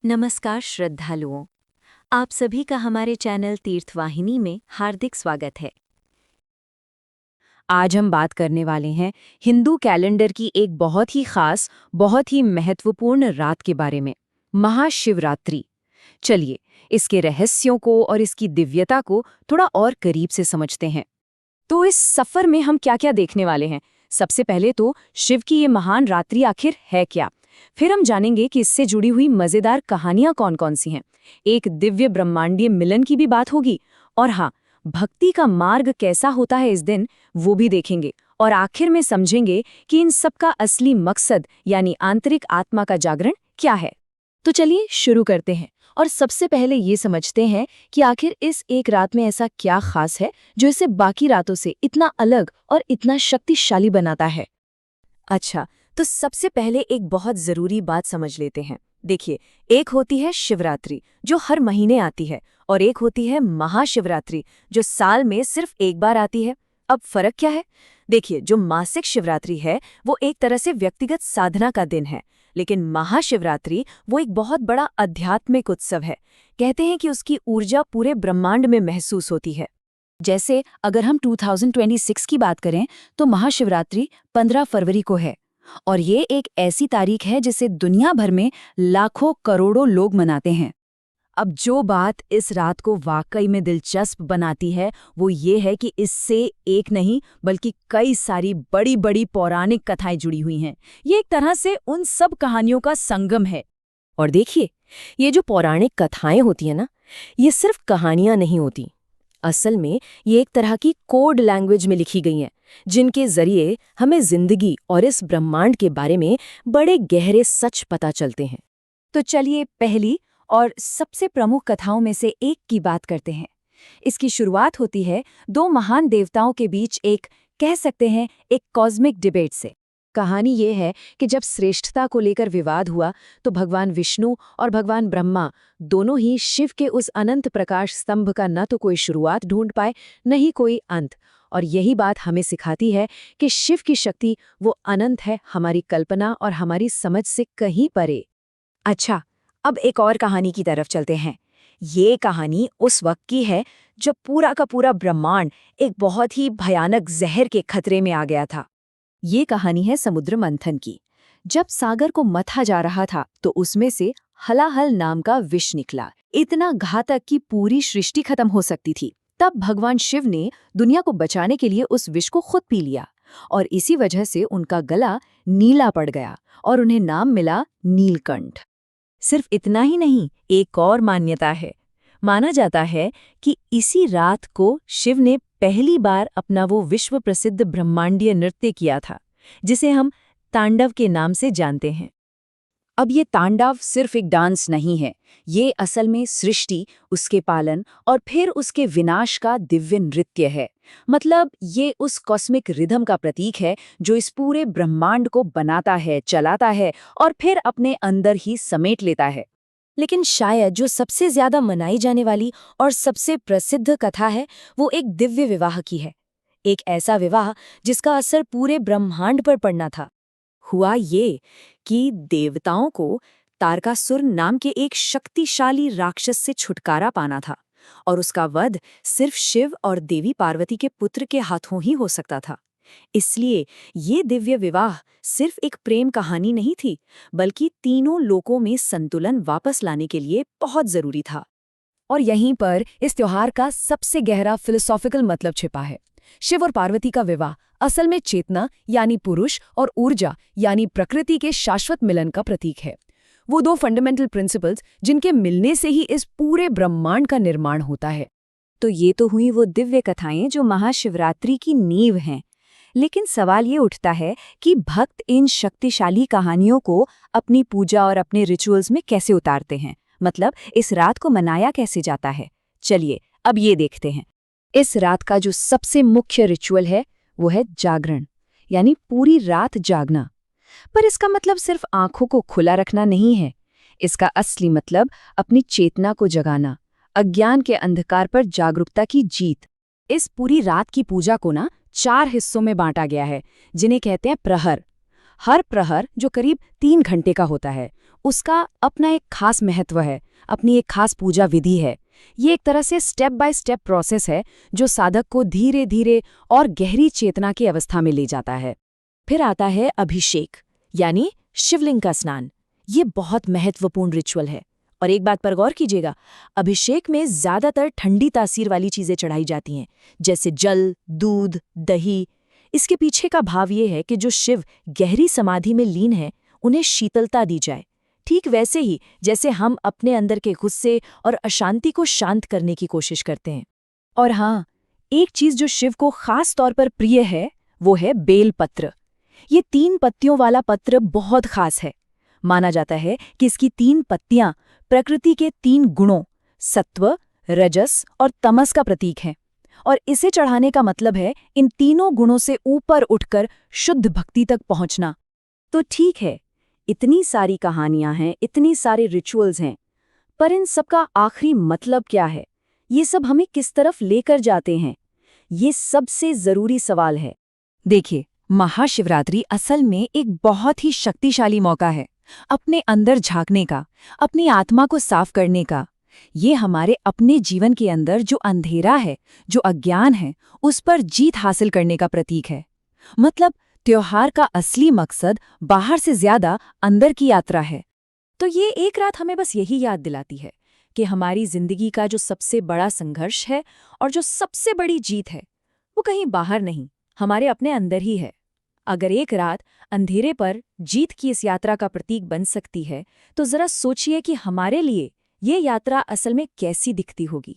नमस्कार श्रद्धालुओं, आप सभी का हमारे चैनल तीर्थवाहिनी में हार्दिक स्वागत है। आज हम बात करने वाले हैं हिंदू कैलेंडर की एक बहुत ही खास, बहुत ही महत्वपूर्ण रात के बारे में, महाशिवरात्रि। चलिए, इसके रहस्यों को और इसकी दिव्यता को थोड़ा और करीब से समझते हैं। तो इस सफर में हम क्या-क्या देखने वाले हैं? सबसे पहले तो शिव की ये महान रात्रि आखिर है क्या? फिर हम जानेंगे कि इससे जुड़ी हुई मजेदार कहानियां कौन-कौन सी हैं। एक दिव्य ब्रह्मांडीय मिलन की भी बात होगी, और हाँ, भक्ति का मार्ग कैसा होता है इस दिन, वो भी देखेंगे। और आखिर में समझेंगे कि इन सब का असली मकसद यानी आंतरिक आत्मा का जागरण क्या है। तो चलिए शुरू करते हैं और सबसे पहले ये समझते हैं कि आखिर इस एक रात में ऐसा क्या खास है जो इसे बाकी रातों से इतना अलग और इतना शक्तिशाली बनाता है। अच्छा, तो सबसे पहले एक बहुत जरूरी बात समझ लेते हैं। देखिए, एक होती है शिवरात्रि जो हर महीने आती है, और एक होती है महाशिवरात्रि जो साल में सिर्फ एक बार आती है। अब फर्क क्या है? देखिए, जो मासिक शिवरात्रि है वो एक तरह से व्यक्तिगत साधना का दिन है, लेकिन महाशिवरात्रि वो एक बहुत बड़ा आध्यात्मिक उत्सव है। कहते हैं कि उसकी ऊर्जा पूरे ब्रह्मांड में महसूस होती है। जैसे अगर हम 2026 की बात करें तो महाशिवरात्रि 15 फरवरी को है, और ये एक ऐसी तारीख है जिसे दुनिया भर में लाखों करोड़ों लोग मनाते हैं। अब जो बात इस रात को वाकई में दिलचस्प बनाती है वो ये है कि इससे एक नहीं बल्कि कई सारी बड़ी बड़ी पौराणिक कथाएं जुड़ी हुई हैं। ये एक तरह से उन सब कहानियों का संगम है। और देखिए, ये जो पौराणिक कथाएं होती है ना, ये सिर्फ कहानियां नहीं होती। असल में ये एक तरह की कोड लैंग्वेज में लिखी गई हैं, जिनके जरिए हमें जिंदगी और इस ब्रह्मांड के बारे में बड़े गहरे सच पता चलते हैं। तो चलिए पहली और सबसे प्रमुख कथाओं में से एक की बात करते हैं। इसकी शुरुआत होती है दो महान देवताओं के बीच एक, कह सकते हैं, एक कॉस्मिक डिबेट से। कहानी ये है कि जब श्रेष्ठता को लेकर विवाद हुआ तो भगवान विष्णु और भगवान ब्रह्मा दोनों ही शिव के उस अनंत प्रकाश स्तंभ का न तो कोई शुरुआत ढूंढ पाए, न ही कोई अंत। और यही बात हमें सिखाती है कि शिव की शक्ति वो अनंत है, हमारी कल्पना और हमारी समझ से कहीं परे। अच्छा, अब एक और कहानी की तरफ चलते हैं। ये कहानी उस वक्त की है जब पूरा का पूरा ब्रह्मांड एक बहुत ही भयानक जहर के खतरे में आ गया था। ये कहानी है समुद्र मंथन की। जब सागर को मथा जा रहा था तो उसमें से हलाहल नाम का विष निकला, इतना घातक कि पूरी सृष्टि खत्म हो सकती थी। तब भगवान शिव ने दुनिया को बचाने के लिए उस विष को खुद पी लिया, और इसी वजह से उनका गला नीला पड़ गया और उन्हें नाम मिला नीलकंठ। सिर्फ इतना ही नहीं, एक और मान्यता है। माना जाता है कि इसी रात को शिव ने पहली बार अपना वो विश्व प्रसिद्ध ब्रह्मांडीय नृत्य किया था, जिसे हम तांडव के नाम से जानते हैं। अब ये तांडव सिर्फ एक डांस नहीं है, ये असल में सृष्टि, उसके पालन और फिर उसके विनाश का दिव्य नृत्य है। मतलब ये उस कॉस्मिक रिदम का प्रतीक है जो इस पूरे ब्रह्मांड को बनाता है, चलाता है और फिर अपने अंदर ही समेट लेता है। लेकिन शायद जो सबसे ज्यादा मनाई जाने वाली और सबसे प्रसिद्ध कथा है वो एक दिव्य विवाह की है। एक ऐसा विवाह जिसका असर पूरे ब्रह्मांड पर पड़ना था। हुआ ये कि देवताओं को तारकासुर नाम के एक शक्तिशाली राक्षस से छुटकारा पाना था, और उसका वध सिर्फ शिव और देवी पार्वती के पुत्र के हाथों ही हो सकता था। इसलिए ये दिव्य विवाह सिर्फ एक प्रेम कहानी नहीं थी, बल्कि तीनों लोकों में संतुलन वापस लाने के लिए बहुत जरूरी था। और यहीं पर इस त्योहार का सबसे गहरा फिलोसॉफिकल मतलब छिपा है। शिव और पार्वती का विवाह असल में चेतना यानी पुरुष और ऊर्जा यानी प्रकृति के शाश्वत मिलन का प्रतीक है। वो दो फंडामेंटल प्रिंसिपल्स जिनके मिलने से ही इस पूरे ब्रह्मांड का निर्माण होता है। तो ये तो हुई वो दिव्य कथाएं जो महाशिवरात्रि की नींव हैं। लेकिन सवाल ये उठता है कि भक्त इन शक्तिशाली कहानियों को अपनी पूजा और अपने रिचुअल्स में कैसे उतारते हैं, मतलब इस रात को मनाया कैसे जाता है। चलिए अब ये देखते हैं। इस रात का जो सबसे मुख्य रिचुअल है वो है जागरण, यानी पूरी रात जागना। पर इसका मतलब सिर्फ आंखों को खुला रखना नहीं है। इसका असली मतलब अपनी चेतना को जगाना, अज्ञान के अंधकार पर जागरूकता की जीत। इस पूरी रात की पूजा को ना 4 हिस्सों में बांटा गया है, जिन्हें कहते हैं प्रहर। हर प्रहर, जो करीब 3 घंटे का होता है, उसका अपना एक खास महत्व है, अपनी एक खास पूजा विधि है। ये एक तरह से स्टेप बाय स्टेप प्रोसेस है जो साधक को धीरे धीरे और गहरी चेतना की अवस्था में ले जाता है। फिर आता है अभिषेक, यानी शिवलिंग का स्नान। ये बहुत महत्वपूर्ण रिचुअल है। और एक बात पर गौर कीजिएगा, अभिषेक में ज्यादातर ठंडी तासीर वाली चीजें चढ़ाई जाती हैं, जैसे जल, दूध, दही। इसके पीछे का भाव ये है कि जो शिव गहरी समाधि में लीन है, उन्हें शीतलता दी जाए, ठीक वैसे ही जैसे हम अपने अंदर के गुस्से और अशांति को शांत करने की कोशिश करते हैं। और हाँ, एक चीज जो शिव को खास तौर पर प्रिय है, वो है बेलपत्र। ये 3 पत्तियों वाला पत्र बहुत खास है। माना जाता है कि इसकी 3 पत्तियां प्रकृति के 3 गुणों सत्व, रजस और तमस का प्रतीक हैं, और इसे चढ़ाने का मतलब है इन तीनों गुणों से ऊपर उठकर शुद्ध भक्ति तक पहुंचना। तो ठीक है, इतनी सारी कहानियां हैं, इतनी सारे रिचुअल्स हैं, पर इन सब का आखिरी मतलब क्या है? ये सब हमें किस तरफ लेकर जाते हैं? ये सबसे जरूरी सवाल है। देखिए, महाशिवरात्रि असल में एक बहुत ही शक्तिशाली मौका है अपने अंदर झांकने का, अपनी आत्मा को साफ करने का। ये हमारे अपने जीवन के अंदर जो अंधेरा है, जो अज्ञान है, उस पर जीत हासिल करने का प्रतीक है। मतलब त्योहार का असली मकसद बाहर से ज्यादा अंदर की यात्रा है। तो ये एक रात हमें बस यही याद दिलाती है कि हमारी जिंदगी का जो सबसे बड़ा संघर्ष है और जो सबसे बड़ी जीत है, वो कहीं बाहर नहीं, हमारे अपने अंदर ही है। अगर एक रात अंधेरे पर जीत की इस यात्रा का प्रतीक बन सकती है, तो जरा सोचिए कि हमारे लिए ये यात्रा असल में कैसी दिखती होगी।